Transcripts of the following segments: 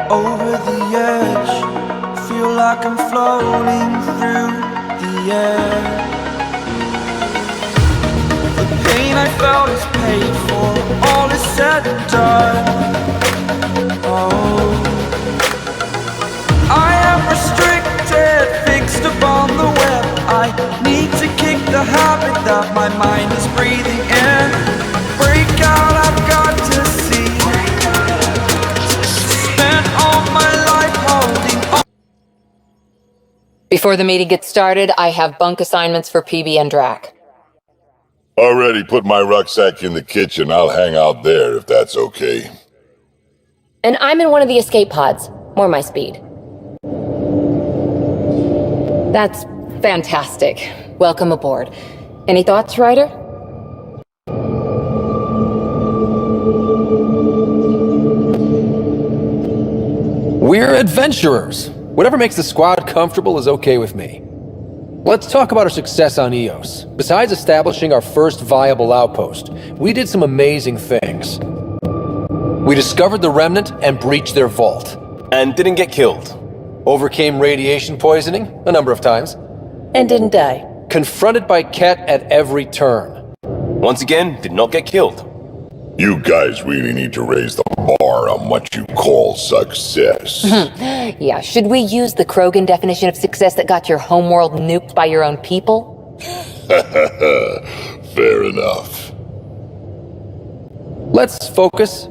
Over the edge, feel like I'm floating through the air. The pain I felt is paid for, all is said and done. Oh, I am restricted, fixed upon the web. I need to kick the habit that my mind is breathing in. Break out, I've got to see. Spent all my life holding on. Before the meeting gets started, I have bunk assignments for PB and Drac. Already put my rucksack in the kitchen. I'll hang out there if that's okay. And I'm in one of the escape pods. More my speed. That's fantastic. Welcome aboard. Any thoughts, Ryder? We're adventurers. Whatever makes the squad comfortable is okay with me. Let's talk about our success on Eos. Besides establishing our first viable outpost, we did some amazing things. We discovered the Remnant and breached their vault. And didn't get killed. Overcame radiation poisoning a number of times. And didn't die. Confronted by Ket at every turn. Once again, did not get killed. You guys really need to raise the bar on what you call success. Yeah, should we use the Krogan definition of success that got your homeworld nuked by your own people? Fair enough. Let's focus.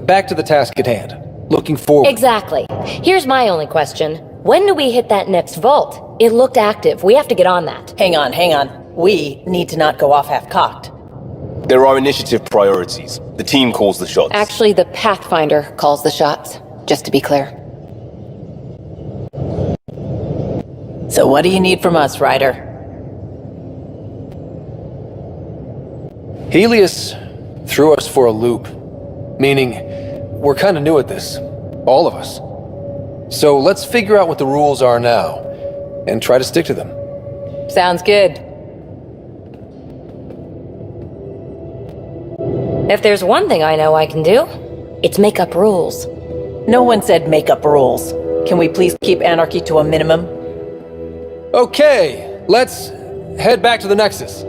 Back to the task at hand. Looking forward. Exactly. Here's my only question. When do we hit that next vault? It looked active. We have to get on that. Hang on. We need to not go off half-cocked. There are initiative priorities. The team calls the shots. Actually, the Pathfinder calls the shots, just to be clear. So what do you need from us, Ryder? Helios threw us for a loop. Meaning, we're kind of new at this. All of us. So let's figure out what the rules are now, and try to stick to them. Sounds good. If there's one thing I know I can do, it's make up rules. No one said make up rules. Can we please keep anarchy to a minimum? Okay, let's head back to the Nexus.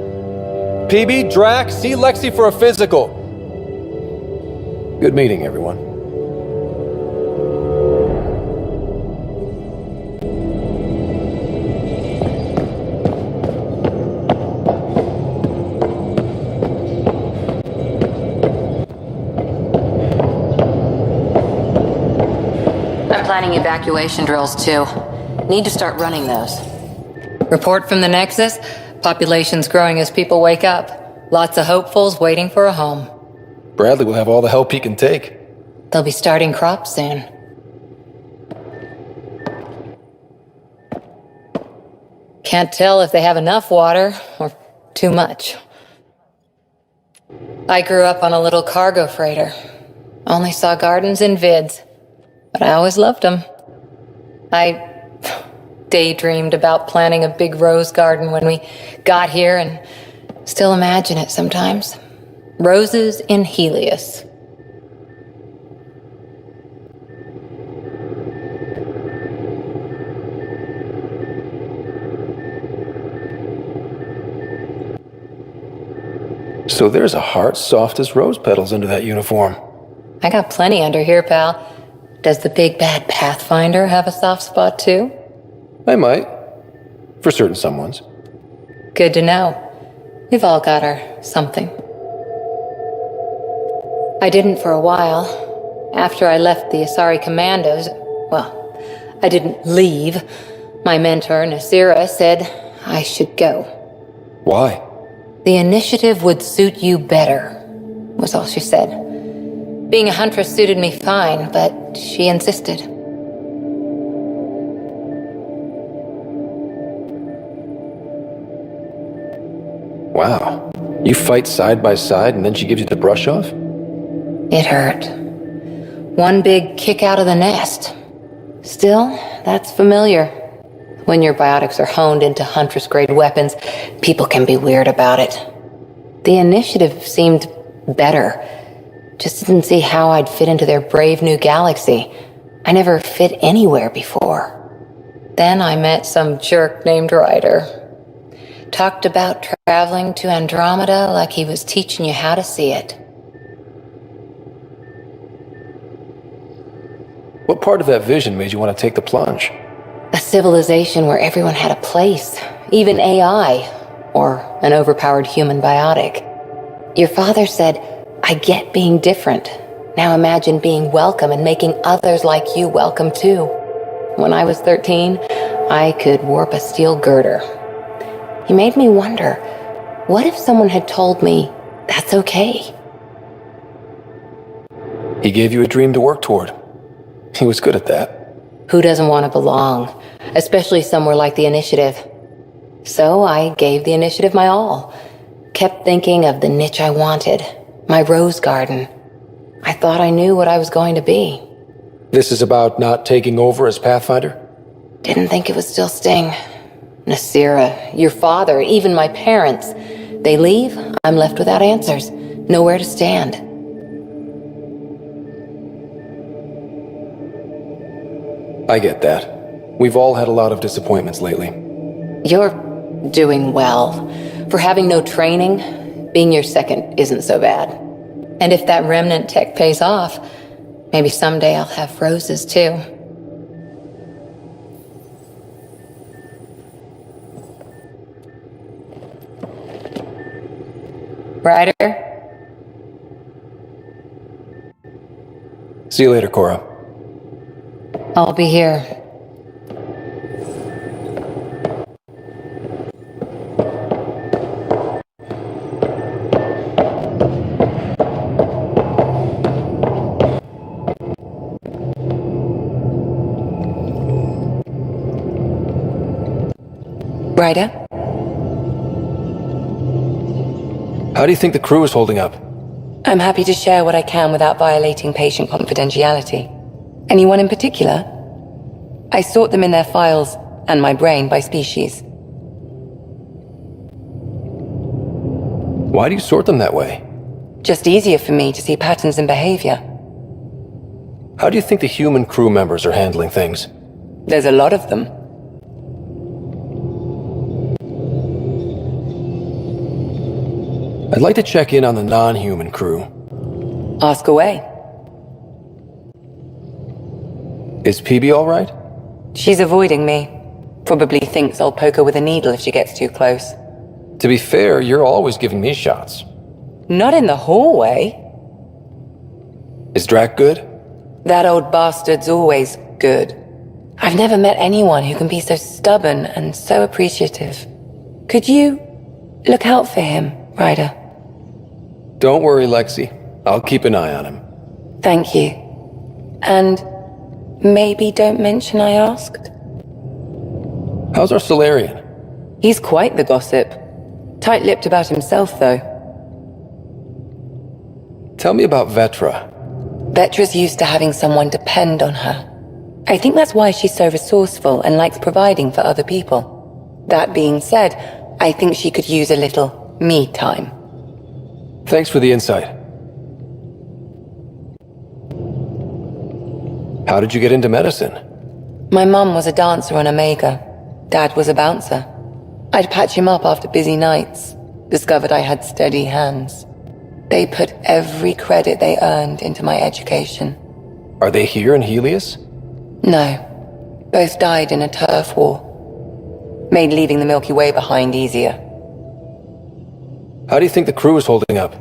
PB, Drac, see Lexi for a physical. Good meeting, everyone. Planning evacuation drills, too. Need to start running those. Report from the Nexus. Population's growing as people wake up. Lots of hopefuls waiting for a home. Bradley will have all the help he can take. They'll be starting crops soon. Can't tell if they have enough water or too much. I grew up on a little cargo freighter. Only saw gardens in vids. But I always loved them. I daydreamed about planting a big rose garden when we got here and still imagine it sometimes. Roses in Helios. So there's a heart soft as rose petals under that uniform. I got plenty under here, pal. Does the big bad Pathfinder have a soft spot too? I might. For certain someones. Good to know. We've all got our something. I didn't for a while. After I left the Asari Commandos, well, I didn't leave. My mentor, Nasira, said I should go. Why? The initiative would suit you better, was all she said. Being a huntress suited me fine, but she insisted. Wow. You fight side by side and then she gives you the brush off? It hurt. One big kick out of the nest. Still, that's familiar. When your biotics are honed into Huntress-grade weapons, people can be weird about it. The initiative seemed better. Just didn't see how I'd fit into their brave new galaxy. I never fit anywhere before. Then I met some jerk named Ryder. Talked about traveling to Andromeda like he was teaching you how to see it. What part of that vision made you want to take the plunge? A civilization where everyone had a place, even AI, or an overpowered human biotic. Your father said, I get being different. Now imagine being welcome and making others like you welcome too. When I was 13, I could warp a steel girder. He made me wonder, what if someone had told me that's okay? He gave you a dream to work toward. He was good at that. Who doesn't want to belong, especially somewhere like the Initiative? So I gave the Initiative my all. Kept thinking of the niche I wanted, my rose garden. I thought I knew what I was going to be. This is about not taking over as Pathfinder? Didn't think it would still sting. Nasira, your father, even my parents. They leave, I'm left without answers. Nowhere to stand. I get that. We've all had a lot of disappointments lately. You're doing well. For having no training, being your second isn't so bad. And if that remnant tech pays off, maybe someday I'll have roses too. Ryder? See you later, Cora. I'll be here. Ryder? How do you think the crew is holding up? I'm happy to share what I can without violating patient confidentiality. Anyone in particular? I sort them in their files and my brain by species. Why do you sort them that way? Just easier for me to see patterns in behavior. How do you think the human crew members are handling things? There's a lot of them. I'd like to check in on the non-human crew. Ask away. Is PB all right? She's avoiding me. Probably thinks I'll poke her with a needle if she gets too close. To be fair, you're always giving me shots. Not in the hallway. Is Drac good? That old bastard's always good. I've never met anyone who can be so stubborn and so appreciative. Could you look out for him, Ryder? Don't worry, Lexi. I'll keep an eye on him. Thank you. And maybe don't mention I asked? How's our Solarian? He's quite the gossip. Tight-lipped about himself, though. Tell me about Vetra. Vetra's used to having someone depend on her. I think that's why she's so resourceful and likes providing for other people. That being said, I think she could use a little me time. Thanks for the insight. How did you get into medicine? My mum was a dancer on Omega. Dad was a bouncer. I'd patch him up after busy nights. Discovered I had steady hands. They put every credit they earned into my education. Are they here in Helios? No. Both died in a turf war. Made leaving the Milky Way behind easier. How do you think the crew is holding up?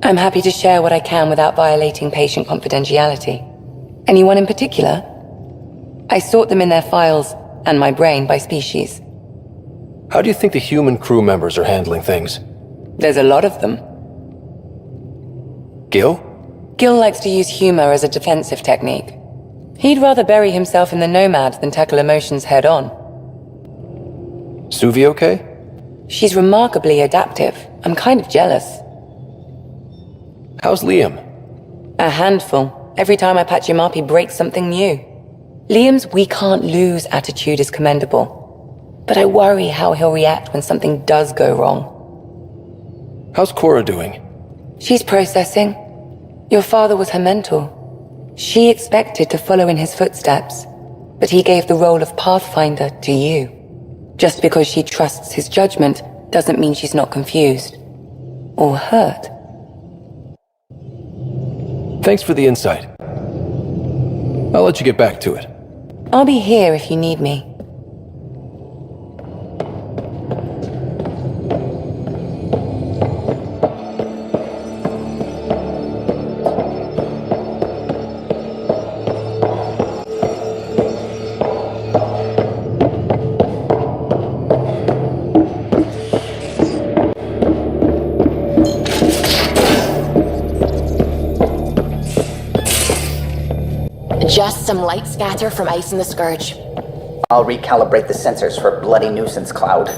I'm happy to share what I can without violating patient confidentiality. Anyone in particular? I sort them in their files and my brain by species. How do you think the human crew members are handling things? There's a lot of them. Gil? Gil likes to use humor as a defensive technique. He'd rather bury himself in the Nomad than tackle emotions head-on. Suvi okay? She's remarkably adaptive. I'm kind of jealous. How's Liam? A handful. Every time I patch him up, he breaks something new. Liam's we can't lose attitude is commendable. but I worry how he'll react when something does go wrong. How's Cora doing? She's processing. Your father was her mentor. She expected to follow in his footsteps, but he gave the role of Pathfinder to you. Just because she trusts his judgment doesn't mean she's not confused. Or hurt. Thanks for the insight. I'll let you get back to it. I'll be here if you need me. Just some light scatter from ice in the Scourge. I'll recalibrate the sensors for bloody nuisance cloud.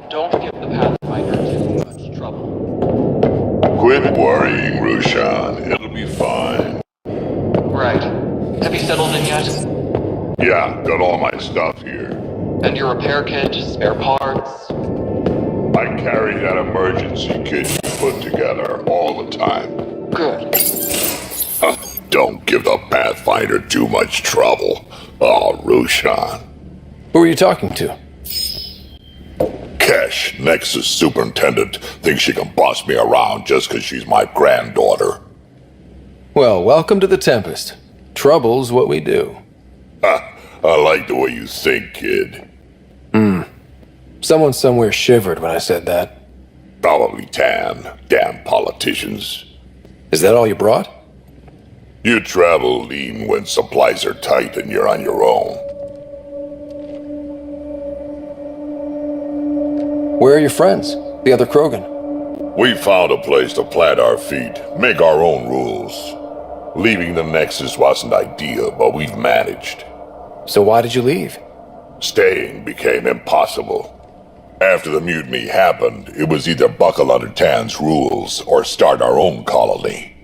Don't give the Pathfinder too much trouble. Quit worrying, Rushan. It'll be fine. Right. Have you settled in yet? Yeah, got all my stuff here. And your repair kit, spare parts? I carry that emergency kit you put together all the time. Good. Don't give the Pathfinder too much trouble. Oh, Rushan. Who are you talking to? Kesh, Nexus Superintendent, thinks she can boss me around just because she's my granddaughter. Well, welcome to the Tempest. Trouble's what we do. I like the way you think, kid. Someone somewhere shivered when I said that. Probably Tan. Damn politicians. Is that all you brought? You travel lean when supplies are tight and you're on your own. Where are your friends? The other Krogan? We found a place to plant our feet, make our own rules. Leaving the Nexus wasn't ideal, but we've managed. So why did you leave? Staying became impossible. After the mutiny happened, it was either buckle under Tan's rules or start our own colony.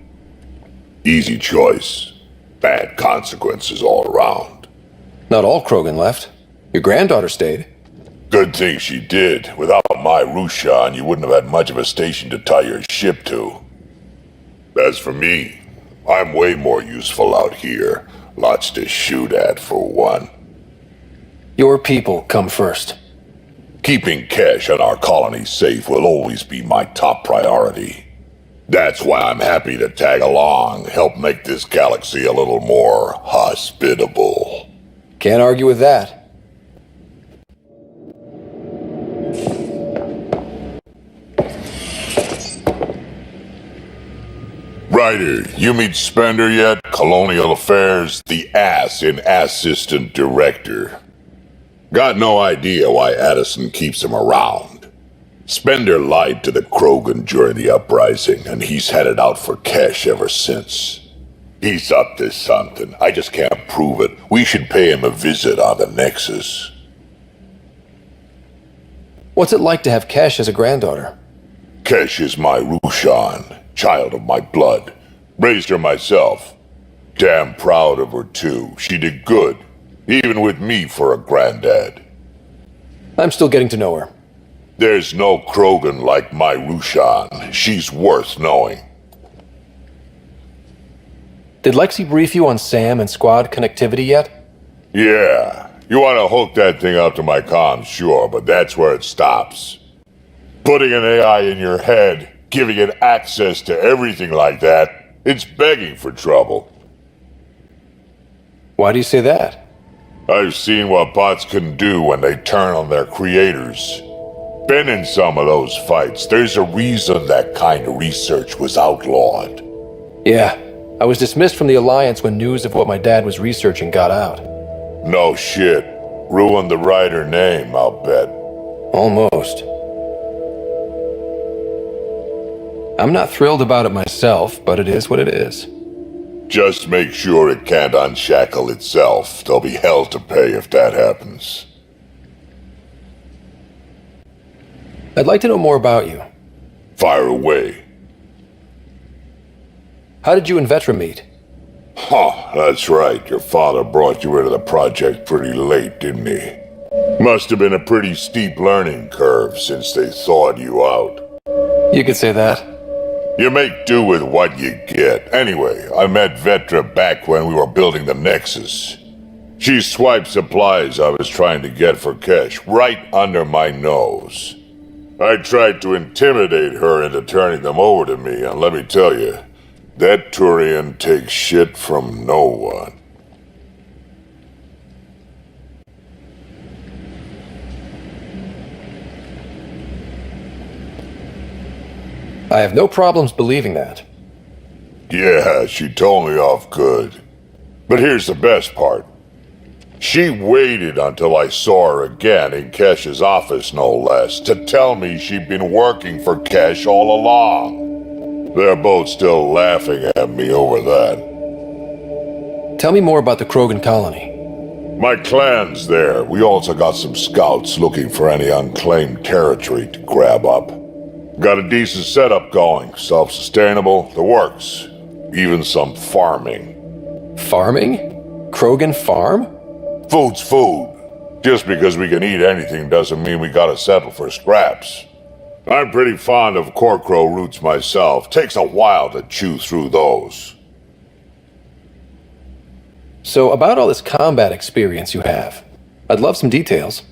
Easy choice. Bad consequences all around. Not all Krogan left. Your granddaughter stayed. Good thing she did. Without my Rushan, you wouldn't have had much of a station to tie your ship to. As for me, I'm way more useful out here. Lots to shoot at, for one. Your people come first. Keeping Kesh and our colony safe will always be my top priority. That's why I'm happy to tag along, help make this galaxy a little more hospitable. Can't argue with that. Ryder, you meet Spender yet? Colonial Affairs, the ass in Assistant Director. Got no idea why Addison keeps him around. Spender lied to the Krogan during the uprising, and he's headed out for Kesh ever since. He's up to something. I just can't prove it. We should pay him a visit on the Nexus. What's it like to have Kesh as a granddaughter? Kesh is my Rushan, child of my blood. Raised her myself. Damn proud of her, too. She did good, even with me for a granddad. I'm still getting to know her. There's no Krogan like my Rushan. She's worth knowing. Did Lexi brief you on SAM and squad connectivity yet? Yeah. You want to hook that thing up to my comms, sure, but that's where it stops. Putting an AI in your head, giving it access to everything like that, it's begging for trouble. Why do you say that? I've seen what bots can do when they turn on their creators. Been in some of those fights. There's a reason that kind of research was outlawed. Yeah, I was dismissed from the Alliance when news of what my dad was researching got out. No shit. Ruined the writer name, I'll bet. Almost. I'm not thrilled about it myself, but it is what it is. Just make sure it can't unshackle itself. There'll be hell to pay if that happens. I'd like to know more about you. Fire away. How did you and Vetra meet? Huh, that's right. Your father brought you into the project pretty late, didn't he? Must have been a pretty steep learning curve since they thawed you out. You could say that. You make do with what you get. Anyway, I met Vetra back when we were building the Nexus. She swiped supplies I was trying to get for Kesh right under my nose. I tried to intimidate her into turning them over to me, and let me tell you, that Turian takes shit from no one. I have no problems believing that. Yeah, she told me off good. But here's the best part. She waited until I saw her again in Kesh's office, no less, to tell me she'd been working for Kesh all along. They're both still laughing at me over that. Tell me more about the Krogan colony. My clan's there. We also got some scouts looking for any unclaimed territory to grab up. Got a decent setup going, self-sustainable, the works. Even some farming. Farming? Krogan farm? Food's food. Just because we can eat anything doesn't mean we gotta settle for scraps. I'm pretty fond of Corcrow roots myself. Takes a while to chew through those. So, about all this combat experience you have, I'd love some details.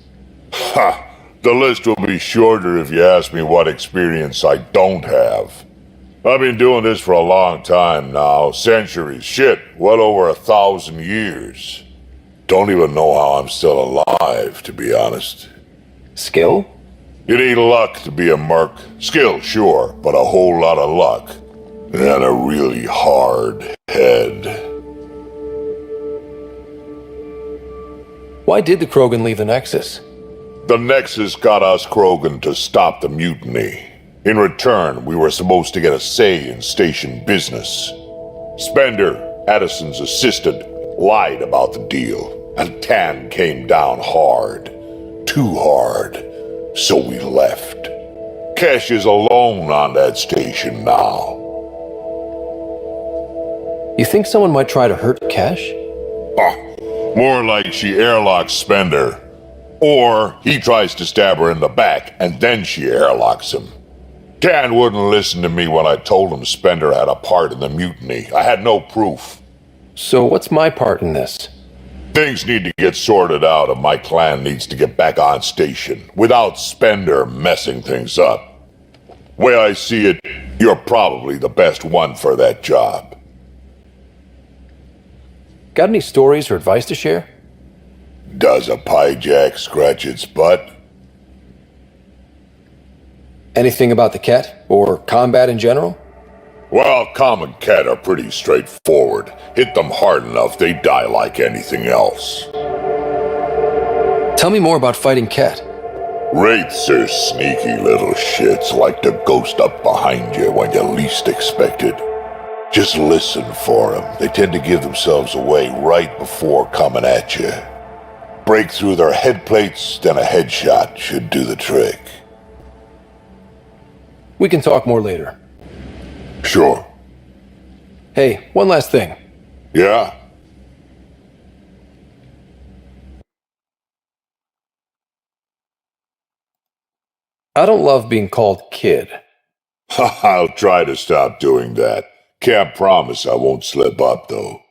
Ha! The list will be shorter if you ask me what experience I don't have. I've been doing this for a long time now, centuries, shit, well over 1,000 years. Don't even know how I'm still alive, to be honest. Skill? You need luck to be a merc. Skill, sure, but a whole lot of luck. And a really hard head. Why did the Krogan leave the Nexus? The Nexus got us Krogan to stop the mutiny. In return, we were supposed to get a say in station business. Spender, Addison's assistant, lied about the deal, and Tan came down hard. Too hard. So we left. Kesh is alone on that station now. You think someone might try to hurt Kesh? More like she airlocks Spender. Or he tries to stab her in the back, and then she airlocks him. Dan wouldn't listen to me when I told him Spender had a part in the mutiny. I had no proof. So what's my part in this? Things need to get sorted out, and my clan needs to get back on station, without Spender messing things up. Way I see it, you're probably the best one for that job. Got any stories or advice to share? Does a piejack scratch its butt? Anything about the Ket, or combat in general? Well, common Ket are pretty straightforward. Hit them hard enough, they die like anything else. Tell me more about fighting Ket. Wraiths are sneaky little shits, like to ghost up behind you when you least expect it. Just listen for them. They tend to give themselves away right before coming at you. Break through their head plates, then a headshot should do the trick. We can talk more later. Sure. Hey, one last thing. Yeah? I don't love being called kid. I'll try to stop doing that. Can't promise I won't slip up, though.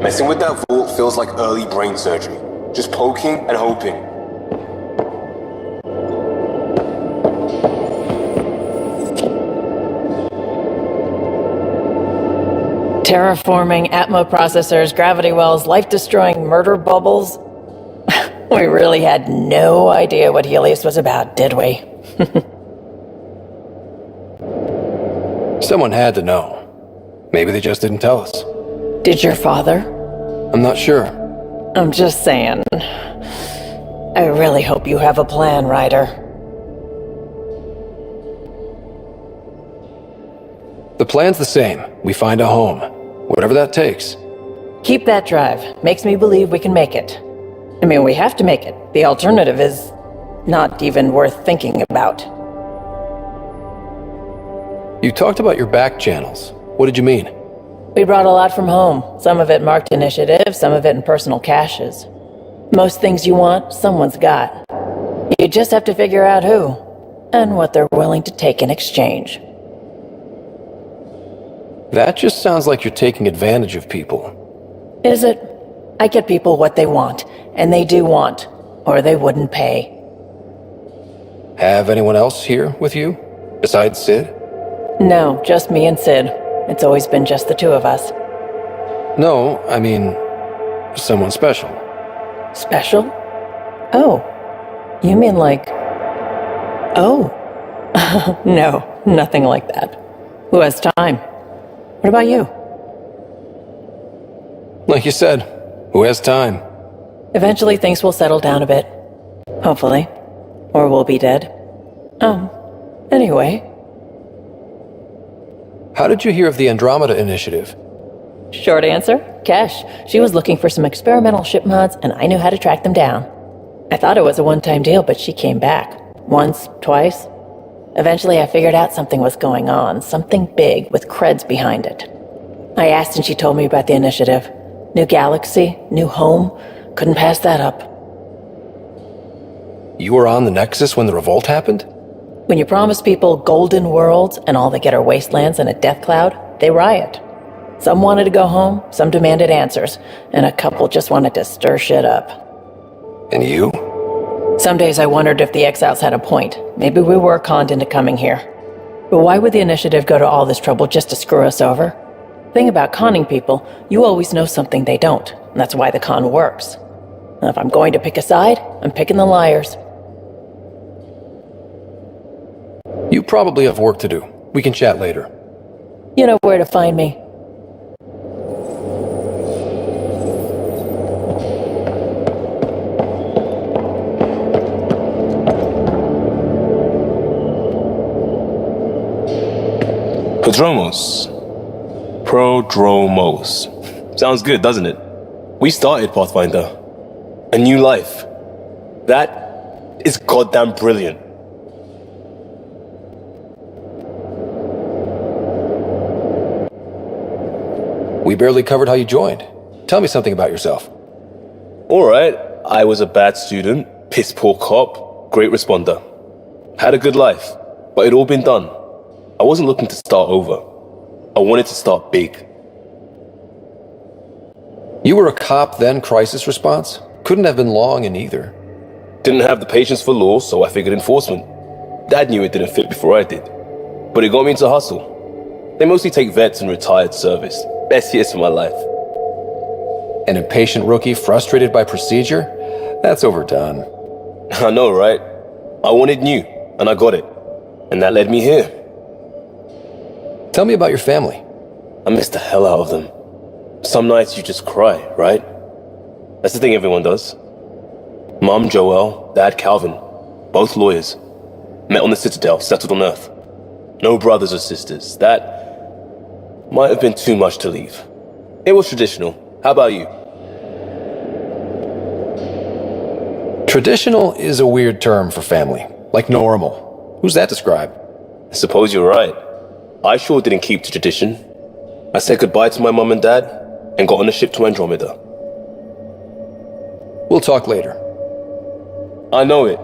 Messing with that vault feels like early brain surgery. Just poking and hoping. Terraforming, Atmo processors, gravity wells, life-destroying murder bubbles. We really had no idea what Helios was about, did we? Someone had to know. Maybe they just didn't tell us. Did your father? I'm not sure. I'm just saying. I really hope you have a plan, Ryder. The plan's the same. We find a home. Whatever that takes. Keep that drive. Makes me believe we can make it. I mean, we have to make it. The alternative is not even worth thinking about. You talked about your back channels. What did you mean? We brought a lot from home. Some of it marked initiative, some of it in personal caches. Most things you want, someone's got. You just have to figure out who, and what they're willing to take in exchange. That just sounds like you're taking advantage of people. Is it? I get people what they want, and they do want, or they wouldn't pay. Have anyone else here with you? Besides Sid? No, just me and Sid. It's always been just the two of us. No, I mean, someone special. Special? Oh, you mean like... Oh. No, nothing like that. Who has time? What about you? Like you said, who has time? Eventually things will settle down a bit. Hopefully. Or we'll be dead. Anyway. How did you hear of the Andromeda initiative? Short answer, Kesh. She was looking for some experimental ship mods, and I knew how to track them down. I thought it was a one-time deal, but she came back. Once, twice. Eventually I figured out something was going on, something big with creds behind it. I asked and she told me about the initiative. New galaxy, new home. Couldn't pass that up. You were on the Nexus when the revolt happened? When you promise people golden worlds and all they get are wastelands and a death cloud, they riot. Some wanted to go home, some demanded answers, and a couple just wanted to stir shit up. And you? Some days I wondered if the exiles had a point. Maybe we were conned into coming here. But why would the Initiative go to all this trouble just to screw us over? Thing about conning people, you always know something they don't, and that's why the con works. And if I'm going to pick a side, I'm picking the liars. You probably have work to do. We can chat later. You know where to find me. Prodromos. Sounds good, doesn't it? We started Pathfinder. A new life. That is goddamn brilliant. We barely covered how you joined. Tell me something about yourself. Alright, I was a bad student, piss poor cop, great responder. Had a good life, but it'd all been done. I wasn't looking to start over. I wanted to start big. You were a cop, then crisis response? Couldn't have been long in either. Didn't have the patience for law, so I figured enforcement. Dad knew it didn't fit before I did. But it got me into hustle. They mostly take vets and retired service. Best years of my life. An impatient rookie frustrated by procedure? That's overdone. I know, right? I wanted new, and I got it. And that led me here. Tell me about your family. I miss the hell out of them. Some nights you just cry, right? That's the thing everyone does. Mom, Joelle, Dad, Calvin. Both lawyers. Met on the Citadel, settled on Earth. No brothers or sisters. That might have been too much to leave. It was traditional. How about you? Traditional is a weird term for family. Like normal. Who's that describe? I suppose you're right. I sure didn't keep to tradition. I said goodbye to my mum and dad and got on a ship to Andromeda. We'll talk later. I know it.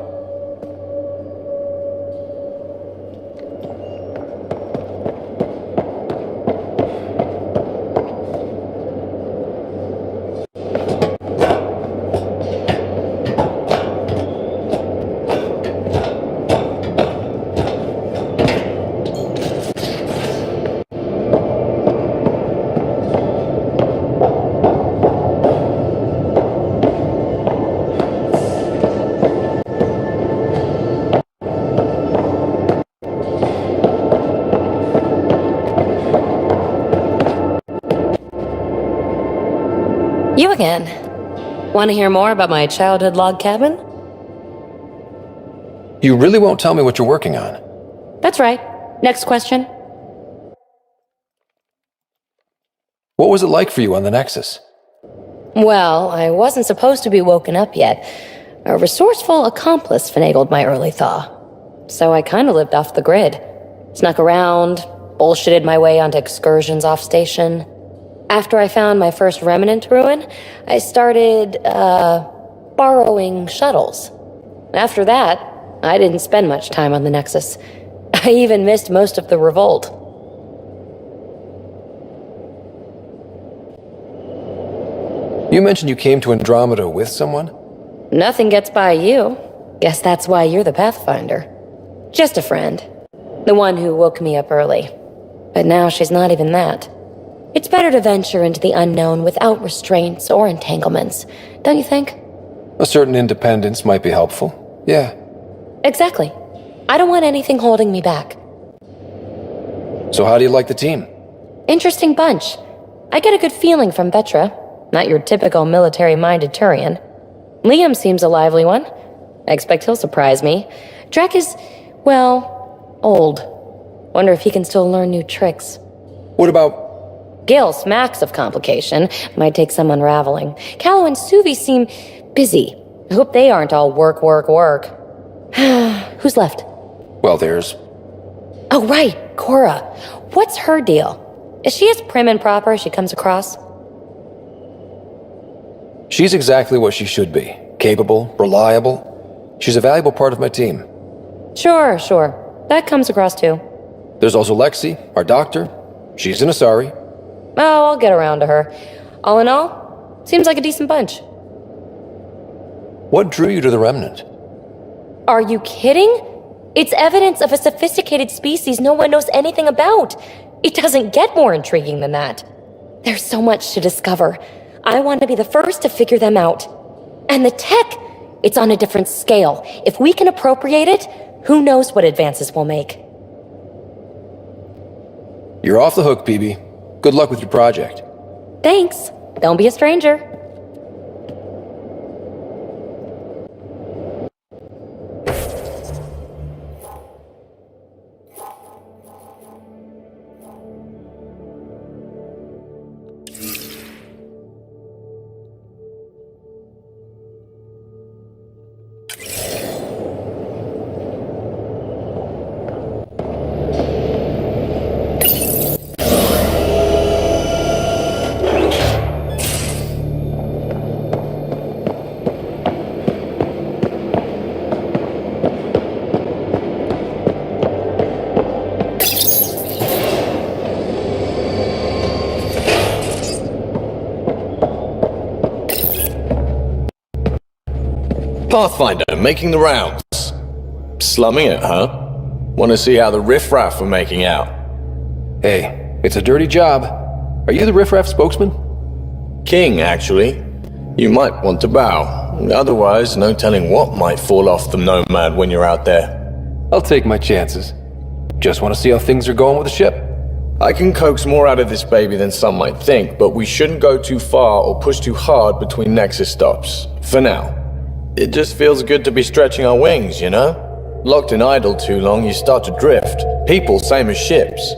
You again. Want to hear more about my childhood log cabin? You really won't tell me what you're working on? That's right. Next question. What was it like for you on the Nexus? Well, I wasn't supposed to be woken up yet. A resourceful accomplice finagled my early thaw. So I kind of lived off the grid. Snuck around, bullshitted my way onto excursions off station. After I found my first remnant ruin, I started, borrowing shuttles. After that, I didn't spend much time on the Nexus. I even missed most of the revolt. You mentioned you came to Andromeda with someone? Nothing gets by you. Guess that's why you're the Pathfinder. Just a friend. The one who woke me up early. But now she's not even that. It's better to venture into the unknown without restraints or entanglements, don't you think? A certain independence might be helpful. Yeah. Exactly. I don't want anything holding me back. So how do you like the team? Interesting bunch. I get a good feeling from Vetra. Not your typical military-minded Turian. Liam seems a lively one. I expect he'll surprise me. Drek is, well, old. Wonder if he can still learn new tricks. What about... Gil smacks of complication. Might take some unraveling. Callow and Suvi seem busy. I hope they aren't all work, work, work. Who's left? Well, there's... Oh, right, Cora. What's her deal? Is she as prim and proper as she comes across? She's exactly what she should be. Capable, reliable. She's a valuable part of my team. Sure. That comes across too. There's also Lexi, our doctor. She's an Asari. Oh, I'll get around to her. All in all, seems like a decent bunch. What drew you to the Remnant? Are you kidding? It's evidence of a sophisticated species no one knows anything about. It doesn't get more intriguing than that. There's so much to discover. I want to be the first to figure them out. And the tech, it's on a different scale. If we can appropriate it, who knows what advances we'll make. You're off the hook, PB. Good luck with your project. Thanks. Don't be a stranger. Pathfinder, making the rounds. Slumming it, huh? Want to see how the riffraff are making out? Hey, it's a dirty job. Are you the riffraff spokesman? King, actually. You might want to bow. Otherwise, no telling what might fall off the Nomad when you're out there. I'll take my chances. Just want to see how things are going with the ship. I can coax more out of this baby than some might think, but we shouldn't go too far or push too hard between Nexus stops. For now. It just feels good to be stretching our wings, you know? Locked in idle too long, you start to drift. People, same as ships.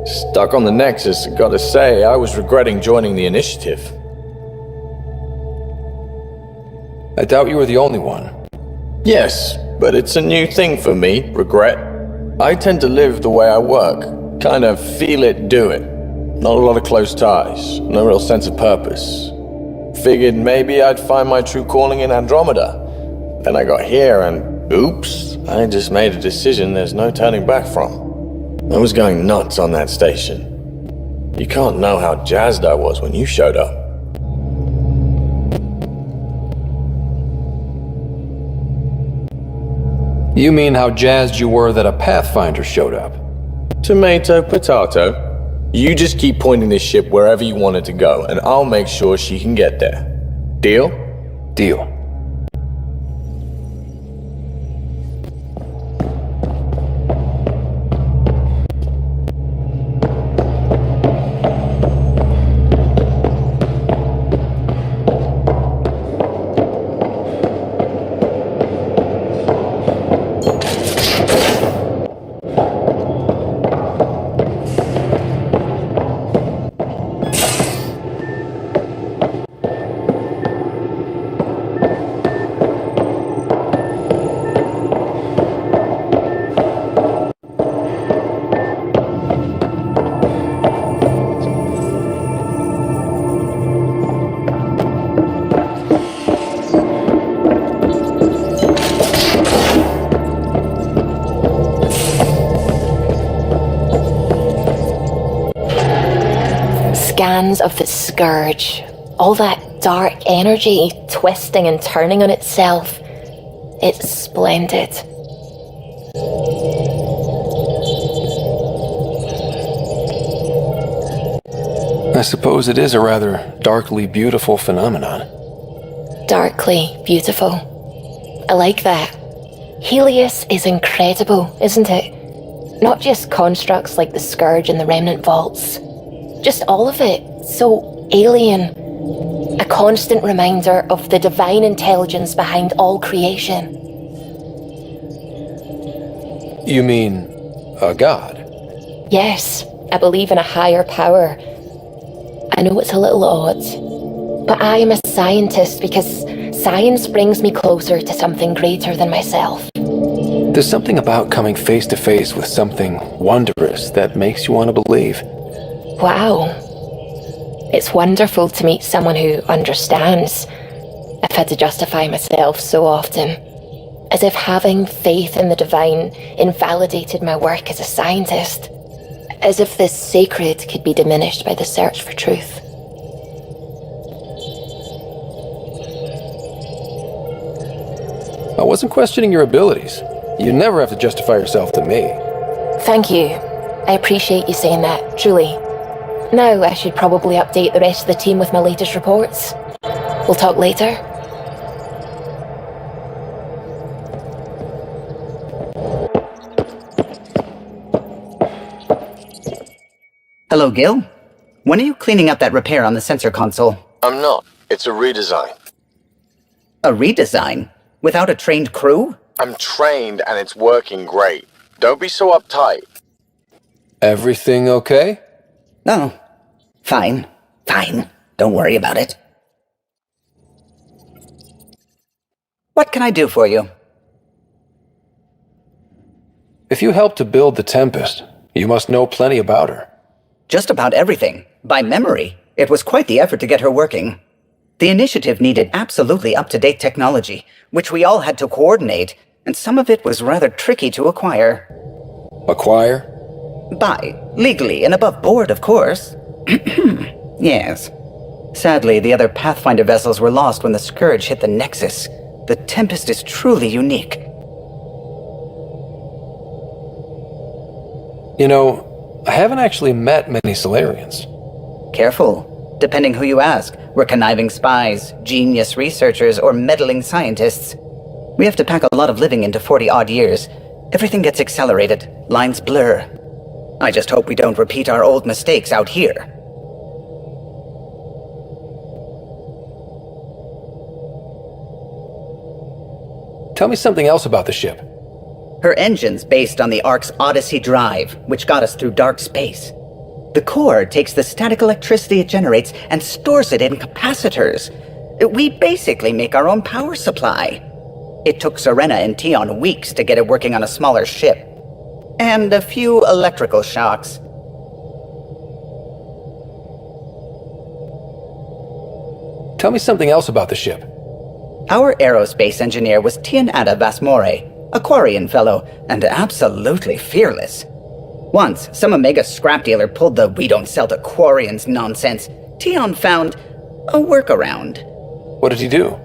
Stuck on the Nexus, gotta say, I was regretting joining the Initiative. I doubt you were the only one. Yes, but it's a new thing for me, regret. I tend to live the way I work. Kind of feel it, do it. Not a lot of close ties, no real sense of purpose. Figured maybe I'd find my true calling in Andromeda. Then I got here and, oops, I just made a decision there's no turning back from. I was going nuts on that station. You can't know how jazzed I was when you showed up. You mean how jazzed you were that a Pathfinder showed up? Tomato, potato. You just keep pointing this ship wherever you want it to go, and I'll make sure she can get there. Deal? Deal. Scans of the Scourge. All that dark energy twisting and turning on itself. It's splendid. I suppose it is a rather darkly beautiful phenomenon. Darkly beautiful. I like that. Helios is incredible, isn't it? Not just constructs like the Scourge and the Remnant Vaults. Just all of it. So alien. A constant reminder of the divine intelligence behind all creation. You mean a god? Yes, I believe in a higher power. I know it's a little odd, but I am a scientist because science brings me closer to something greater than myself. There's something about coming face to face with something wondrous that makes you want to believe. Wow. It's wonderful to meet someone who understands. I've had to justify myself so often. As if having faith in the divine invalidated my work as a scientist. As if the sacred could be diminished by the search for truth. I wasn't questioning your abilities. You never have to justify yourself to me. Thank you. I appreciate you saying that, truly. Now I should probably update the rest of the team with my latest reports. We'll talk later. Hello, Gil. When are you cleaning up that repair on the sensor console? I'm not. It's a redesign. A redesign? Without a trained crew? I'm trained and it's working great. Don't be so uptight. Everything okay? No. Fine. Fine. Don't worry about it. What can I do for you? If you helped to build the Tempest, you must know plenty about her. Just about everything. By memory. It was quite the effort to get her working. The initiative needed absolutely up-to-date technology, which we all had to coordinate, and some of it was rather tricky to acquire. Acquire? Buy. Legally and above board, of course. Yes. Sadly, the other Pathfinder vessels were lost when the Scourge hit the Nexus. The Tempest is truly unique. You know, I haven't actually met many Solarians. Careful. Depending who you ask, we're conniving spies, genius researchers, or meddling scientists. We have to pack a lot of living into 40-odd years. Everything gets accelerated, lines blur. I just hope we don't repeat our old mistakes out here. Tell me something else about the ship. Her engine's based on the Ark's Odyssey drive, which got us through dark space. The core takes the static electricity it generates and stores it in capacitors. We basically make our own power supply. It took Serena and Tion weeks to get it working on a smaller ship. And a few electrical shocks. Tell me something else about the ship. Our aerospace engineer was Tianada Vasmore, a Quarian fellow, and absolutely fearless. Once, some Omega scrap dealer pulled the "we don't sell to Quarians" nonsense. Tion found a workaround. What did he do?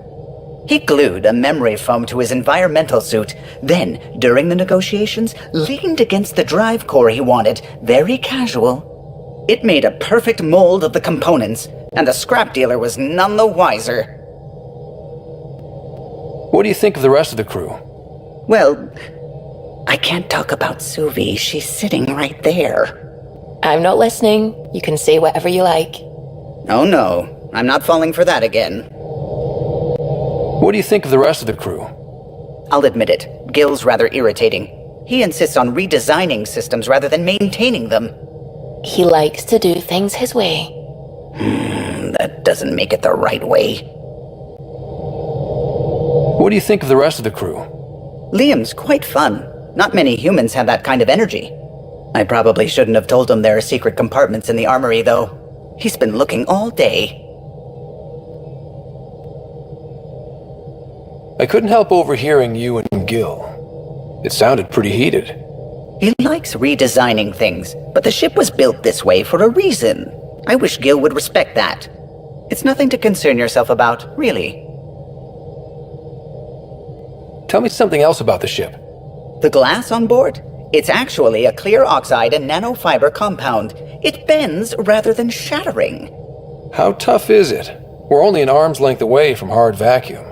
He glued a memory foam to his environmental suit, then, during the negotiations, leaned against the drive core he wanted, very casual. It made a perfect mold of the components, and the scrap dealer was none the wiser. What do you think of the rest of the crew? Well, I can't talk about Suvi. She's sitting right there. I'm not listening. You can say whatever you like. Oh no, I'm not falling for that again. What do you think of the rest of the crew? I'll admit it, Gil's rather irritating. He insists on redesigning systems rather than maintaining them. He likes to do things his way. That doesn't make it the right way. What do you think of the rest of the crew? Liam's quite fun. Not many humans have that kind of energy. I probably shouldn't have told him there are secret compartments in the armory, though. He's been looking all day. I couldn't help overhearing you and Gil. It sounded pretty heated. He likes redesigning things, but the ship was built this way for a reason. I wish Gil would respect that. It's nothing to concern yourself about, really. Tell me something else about the ship. The glass on board? It's actually a clear oxide and nanofiber compound. It bends rather than shattering. How tough is it? We're only an arm's length away from hard vacuum.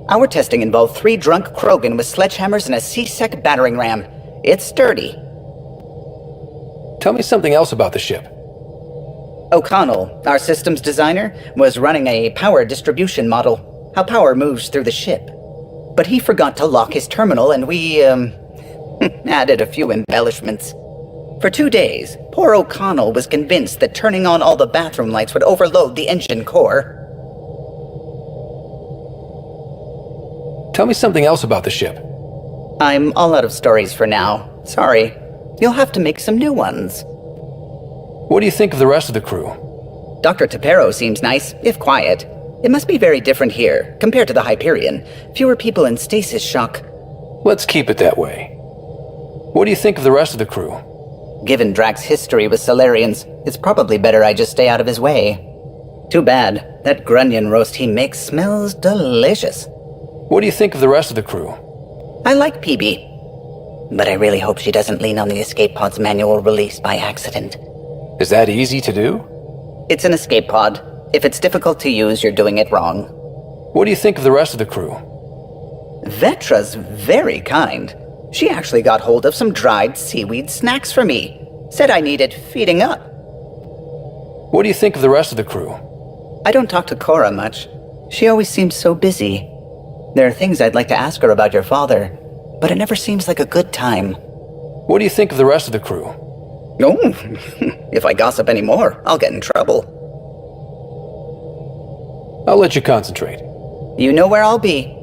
Our testing involved 3 drunk Krogan with sledgehammers and a C-Sec battering ram. It's sturdy. Tell me something else about the ship. O'Connell, our systems designer, was running a power distribution model, how power moves through the ship. But he forgot to lock his terminal and we, added a few embellishments. For 2 days, poor O'Connell was convinced that turning on all the bathroom lights would overload the engine core. Tell me something else about the ship. I'm all out of stories for now. Sorry. You'll have to make some new ones. What do you think of the rest of the crew? Dr. Tapero seems nice, if quiet. It must be very different here, compared to the Hyperion. Fewer people in stasis shock. Let's keep it that way. What do you think of the rest of the crew? Given Drax's history with Solarians, it's probably better I just stay out of his way. Too bad. That grunion roast he makes smells delicious. What do you think of the rest of the crew? I like PB, but I really hope she doesn't lean on the escape pod's manual release by accident. Is that easy to do? It's an escape pod. If it's difficult to use, you're doing it wrong. What do you think of the rest of the crew? Vetra's very kind. She actually got hold of some dried seaweed snacks for me. Said I needed feeding up. What do you think of the rest of the crew? I don't talk to Cora much. She always seems so busy. There are things I'd like to ask her about your father, but it never seems like a good time. What do you think of the rest of the crew? Oh, if I gossip anymore, I'll get in trouble. I'll let you concentrate. You know where I'll be.